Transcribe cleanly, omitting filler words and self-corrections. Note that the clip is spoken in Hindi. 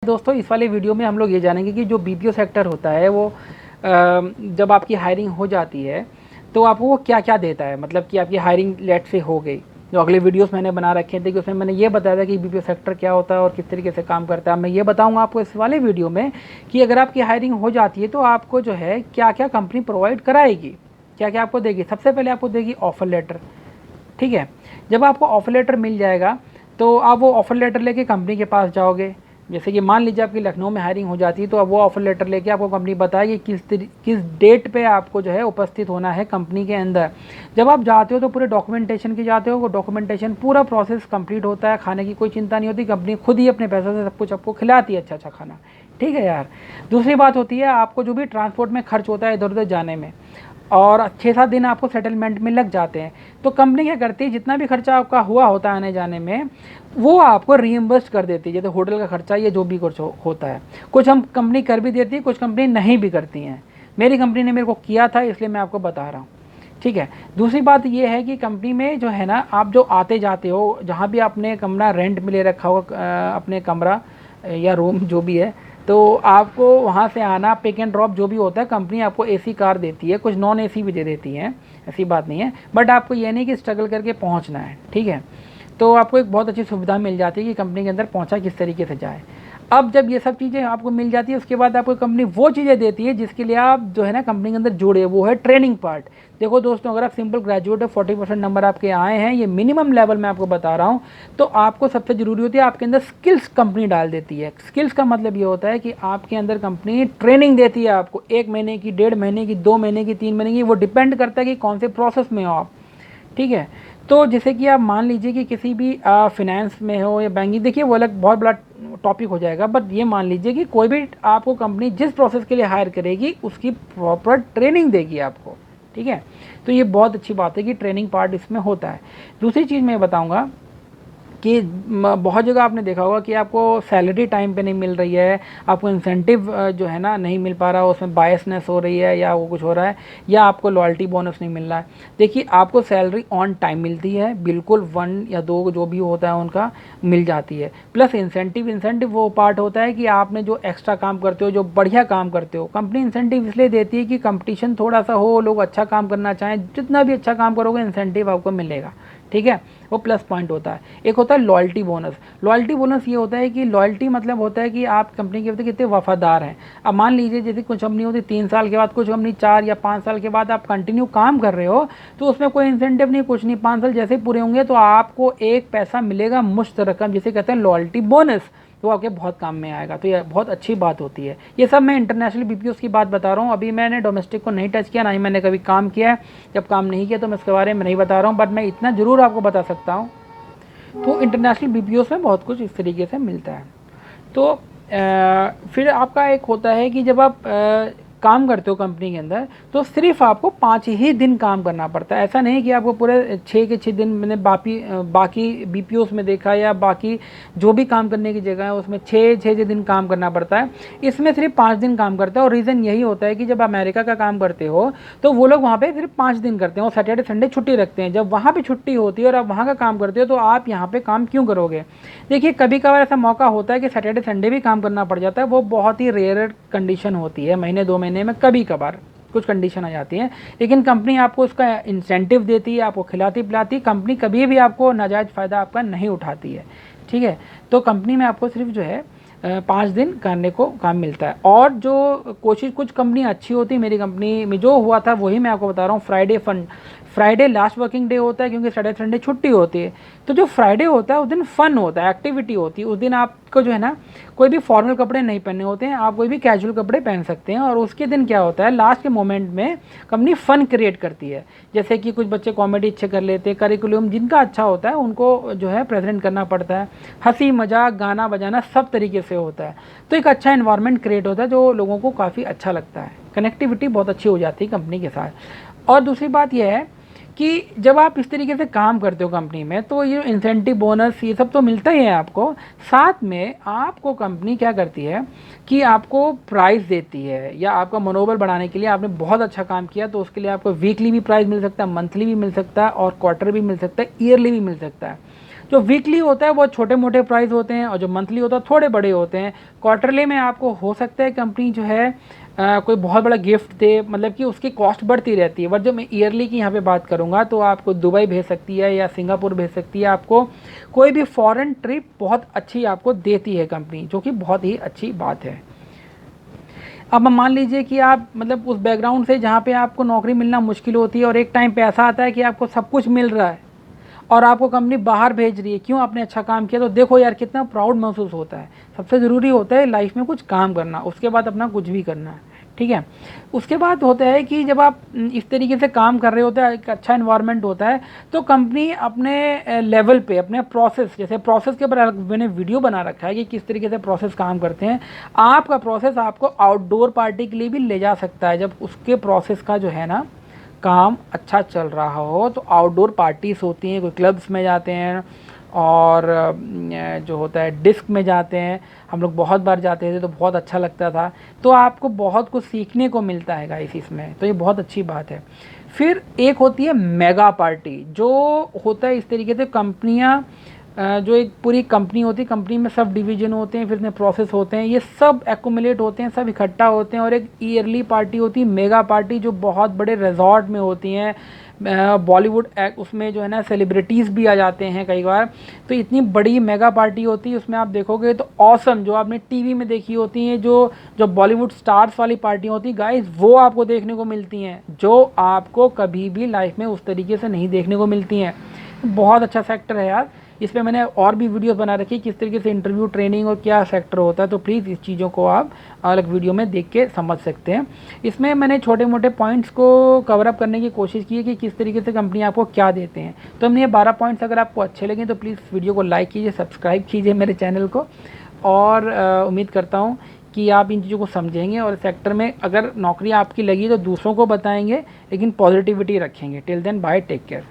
दोस्तों इस वाले वीडियो में हम लोग ये जानेंगे कि जो बीपीओ सेक्टर होता है वो जब आपकी हायरिंग हो जाती है तो आपको वो क्या क्या देता है। मतलब कि आपकी हायरिंग लेट से हो गई, जो अगले वीडियोस मैंने बना रखे थे कि उसमें मैंने ये बताया था कि बीपीओ सेक्टर क्या होता है और किस तरीके से काम करता है। मैं ये बताऊंगा आपको इस वाले वीडियो में कि अगर आपकी हायरिंग हो जाती है तो आपको जो है क्या क्या कंपनी प्रोवाइड कराएगी, क्या क्या आपको देगी। सबसे पहले आपको देगी ऑफर लेटर। ठीक है, जब आपको ऑफर लेटर मिल जाएगा तो आप वो ऑफर लेटर लेके कंपनी के पास जाओगे। जैसे कि मान लीजिए आपकी लखनऊ में हायरिंग हो जाती है तो अब वो ऑफर लेटर लेके आपको कंपनी बताएगी किस डेट पे आपको जो है उपस्थित होना है कंपनी के अंदर। जब आप जाते हो तो पूरे डॉक्यूमेंटेशन की जाते हो, वो डॉक्यूमेंटेशन पूरा प्रोसेस कंप्लीट होता है, खाने की कोई चिंता नहीं होती, कंपनी खुद ही अपने पैसों से सब कुछ आपको खिलाती है अच्छा अच्छा खाना। ठीक है यार। दूसरी बात होती है आपको जो भी ट्रांसपोर्ट में खर्च होता है इधर उधर जाने में, और 6-7 दिन आपको सेटलमेंट में लग जाते हैं, तो कंपनी क्या करती है जितना भी खर्चा आपका हुआ होता है आने जाने में वो आपको रीइंबर्स कर देती है। जैसे होटल का खर्चा, ये जो भी कुछ होता है, कुछ हम कंपनी कर भी देती है, कुछ कंपनी नहीं भी करती हैं। मेरी कंपनी ने मेरे को किया था इसलिए मैं आपको बता रहा हूँ। ठीक है। दूसरी बात ये है कि कंपनी में जो है ना, आप जो आते जाते हो, जहाँ भी आपने कमरा रेंट में ले रखा होगा, अपने कमरा या रूम जो भी है, तो आपको वहाँ से आना, पिक एंड ड्रॉप जो भी होता है, कंपनी आपको एसी कार देती है, कुछ नॉन एसी भी दे देती है, ऐसी बात नहीं है। बट आपको ये नहीं कि स्ट्रगल करके पहुँचना है। ठीक है, तो आपको एक बहुत अच्छी सुविधा मिल जाती है कि कंपनी के अंदर पहुँचा किस तरीके से जाए। अब जब ये सब चीज़ें आपको मिल जाती है उसके बाद आपको कंपनी वो चीज़ें देती है जिसके लिए आप जो है ना कंपनी के अंदर जुड़े, वो है ट्रेनिंग पार्ट। देखो दोस्तों, अगर आप सिंपल ग्रेजुएट है, 40% नंबर आपके आए हैं, ये मिनिमम लेवल मैं आपको बता रहा हूँ, तो आपको सबसे ज़रूरी होती है आपके अंदर स्किल्स कंपनी डाल देती है। स्किल्स का मतलब ये होता है कि आपके अंदर कंपनी ट्रेनिंग देती है आपको, 1 महीने की, 1.5 महीने की, 2 महीने की, 3 महीने की, वो डिपेंड करता है कि कौन से प्रोसेस में हो आप। ठीक है, तो जैसे कि आप मान लीजिए कि किसी भी फिनेंस में हो या बैंकिंग, देखिए वो अलग बहुत बड़ा टॉपिक हो जाएगा, बट ये मान लीजिए कि कोई भी आपको कंपनी जिस प्रोसेस के लिए हायर करेगी उसकी प्रॉपर ट्रेनिंग देगी आपको। ठीक है, तो ये बहुत अच्छी बात है कि ट्रेनिंग पार्ट इसमें होता है। दूसरी चीज़ मैं बताऊंगा कि बहुत जगह आपने देखा होगा कि आपको सैलरी टाइम पे नहीं मिल रही है, आपको इंसेंटिव जो है ना नहीं मिल पा रहा, उसमें बायसनेस हो रही है या वो कुछ हो रहा है, या आपको लॉयल्टी बोनस नहीं मिल रहा है। देखिए, आपको सैलरी ऑन टाइम मिलती है, बिल्कुल 1 या 2 जो भी होता है उनका मिल जाती है। प्लस इंसेंटिव वो पार्ट होता है कि आपने जो एक्स्ट्रा काम करते हो, जो बढ़िया काम करते हो, कंपनी इंसेंटिव इसलिए देती है कि कंपटीशन थोड़ा सा हो, लोग अच्छा काम करना चाहें, जितना भी अच्छा काम करोगे इंसेंटिव आपको मिलेगा। ठीक है, वो प्लस पॉइंट होता है। एक होता है लॉयल्टी बोनस। लॉयल्टी बोनस ये होता है कि लॉयल्टी मतलब होता है कि आप कंपनी के प्रति कितने वफादार हैं। अब मान लीजिए जैसे कुछ कंपनी होती है 3 साल के बाद, कुछ कंपनी 4 या 5 साल के बाद आप कंटिन्यू काम कर रहे हो तो उसमें कोई इंसेंटिव नहीं, कुछ नहीं, 5 साल जैसे ही पूरे होंगे तो आपको एक पैसा मिलेगा, मुश्त रकम, जिसे कहते हैं लॉयल्टी बोनस, तो आपके बहुत काम में आएगा। तो ये बहुत अच्छी बात होती है। ये सब मैं इंटरनेशनल बीपीओस की बात बता रहा हूँ, अभी मैंने डोमेस्टिक को नहीं टच किया, ना ही मैंने कभी काम किया है। जब काम नहीं किया तो मैं इसके बारे में नहीं बता रहा हूँ, बट मैं इतना ज़रूर आपको बता सकता हूँ। तो इंटरनेशनल बीपीओस में बहुत कुछ इस तरीके से मिलता है। तो फिर आपका एक होता है कि जब आप काम करते हो कंपनी के अंदर तो सिर्फ आपको 5 ही दिन काम करना पड़ता है। ऐसा नहीं कि आपको पूरे 6 के 6 दिन, मैंने बाकी बीपीओस में देखा या बाकी जो भी काम करने की जगह है उसमें 6 दिन काम करना पड़ता है। इसमें सिर्फ 5 दिन काम करता है, और रीज़न यही होता है कि जब अमेरिका का काम करते हो तो वो लोग वहाँ पे सिर्फ 5 दिन करते हैं, और सैटरडे संडे छुट्टी रखते हैं। जब वहाँ पे छुट्टी होती है और आप वहाँ का काम करते हो तो आप यहाँ पे काम क्यों करोगे। देखिए, कभी कभार ऐसा मौका होता है कि सैटरडे संडे भी काम करना पड़ जाता है, वो बहुत ही रेयर कंडीशन होती है, महीने 2 महीने में कभी कभार कुछ कंडीशन आ जाती है। लेकिन कंपनी आपको उसका इंसेंटिव देती है, आपको खिलाती पिलाती, कंपनी कभी भी आपको नाजायज़ फ़ायदा आपका नहीं उठाती है। ठीक है, तो कंपनी में आपको सिर्फ जो है 5 दिन करने को काम मिलता है। और जो कोशिश, कुछ कंपनी अच्छी होती है, मेरी कंपनी में जो हुआ था वही मैं आपको बता रहा हूँ। फ्राइडे लास्ट वर्किंग डे होता है क्योंकि सैटरडे संडे छुट्टी होती है। तो जो फ्राइडे होता है उस दिन फन होता है, एक्टिविटी होती है। उस दिन आपको जो है ना कोई भी फॉर्मल कपड़े नहीं पहनने होते हैं, आप कोई भी कैजुअल कपड़े पहन सकते हैं। और उसके दिन क्या होता है, लास्ट के मोमेंट में कंपनी फन क्रिएट करती है। जैसे कि कुछ बच्चे कॉमेडी अच्छे कर लेते हैं, करिकुलम जिनका अच्छा होता है उनको जो है प्रेजेंट करना पड़ता है, हंसी मजाक गाना बजाना सब तरीके से होता है। तो एक अच्छा इन्वायरमेंट क्रिएट होता है जो लोगों को काफ़ी अच्छा लगता है, कनेक्टिविटी बहुत अच्छी हो जाती है कंपनी के साथ। और दूसरी बात यह है कि जब आप इस तरीके से काम करते हो कंपनी में तो ये इंसेंटिव बोनस ये सब तो मिलता ही है आपको। साथ में आपको कंपनी क्या करती है कि आपको प्राइज़ देती है, या आपका मनोबल बढ़ाने के लिए, आपने बहुत अच्छा काम किया तो उसके लिए आपको वीकली भी प्राइज़ मिल सकता है, मंथली भी मिल सकता है, और क्वार्टर भी मिल सकता है, ईयरली भी मिल सकता है। जो वीकली होता है वो छोटे मोटे प्राइस होते हैं और जो मंथली होता है थोड़े बड़े होते हैं। क्वार्टरली में आपको हो सकता है कंपनी जो है कोई बहुत बड़ा गिफ्ट दे, मतलब कि उसकी कॉस्ट बढ़ती रहती है। बट जब मैं ईयरली की यहाँ पे बात करूँगा तो आपको दुबई भेज सकती है या सिंगापुर भेज सकती है, आपको कोई भी फॉरेन ट्रिप बहुत अच्छी आपको देती है कंपनी, जो कि बहुत ही अच्छी बात है। अब मान लीजिए कि आप मतलब उस बैकग्राउंड से जहाँ पे आपको नौकरी मिलना मुश्किल होती है और एक टाइम पे ऐसा आता है कि आपको सब कुछ मिल रहा है और आपको कंपनी बाहर भेज रही है, क्यों? आपने अच्छा काम किया। तो देखो यार कितना प्राउड महसूस होता है। सबसे ज़रूरी होता है लाइफ में कुछ काम करना, उसके बाद अपना कुछ भी करना है, ठीक है। उसके बाद होता है कि जब आप इस तरीके से काम कर रहे होते हैं, एक अच्छा इन्वायरमेंट होता है, तो कंपनी अपने लेवल पे अपने प्रोसेस, जैसे प्रोसेस के ऊपर मैंने वीडियो बना रखा है कि किस तरीके से प्रोसेस काम करते हैं। आपका प्रोसेस आपको आउटडोर पार्टी के लिए भी ले जा सकता है। जब उसके प्रोसेस का जो है ना काम अच्छा चल रहा हो तो आउटडोर पार्टीज़ होती हैं, कोई क्लब्स में जाते हैं और जो होता है डिस्क में जाते हैं। हम लोग बहुत बार जाते थे तो बहुत अच्छा लगता था। तो आपको बहुत कुछ सीखने को मिलता है गाइस इसमें, तो ये बहुत अच्छी बात है। फिर एक होती है मेगा पार्टी, जो होता है इस तरीके से कंपनियां जो एक पूरी कंपनी होती है, कंपनी में सब डिवीजन होते हैं, फिर इसमें प्रोसेस होते हैं, ये सब एक्यूमुलेट होते हैं, सब इकट्ठा होते हैं और एक ईयरली पार्टी होती है मेगा पार्टी, जो बहुत बड़े रिजॉर्ट में होती हैं। बॉलीवुड उसमें जो है ना सेलिब्रिटीज़ भी आ जाते हैं कई बार। तो इतनी बड़ी मेगा पार्टी होती है, उसमें आप देखोगे तो ऑसम, जो आपने टीवी में देखी होती हैं जो जो बॉलीवुड स्टार्स वाली पार्टी होती है गाइस, वो आपको देखने को मिलती हैं, जो आपको कभी भी लाइफ में उस तरीके से नहीं देखने को मिलती हैं। बहुत अच्छा सेक्टर है यार। इस पर मैंने और भी वीडियोस बना रखी है किस तरीके से इंटरव्यू ट्रेनिंग और क्या सेक्टर होता है, तो प्लीज़ इस चीज़ों को आप अलग वीडियो में देख के समझ सकते हैं। इसमें मैंने छोटे मोटे पॉइंट्स को कवर अप करने की कोशिश की है कि किस तरीके से कंपनी आपको क्या देते हैं। तो हमने ये 12 पॉइंट्स अगर आपको अच्छे लगे तो प्लीज़ वीडियो को लाइक कीजिए, सब्सक्राइब कीजिए मेरे चैनल को, और उम्मीद करता हूँ कि आप इन चीज़ों को समझेंगे और सेक्टर में अगर नौकरी आपकी लगी तो दूसरों को बताएंगे, लेकिन पॉजिटिविटी रखेंगे। Till then bye, take care.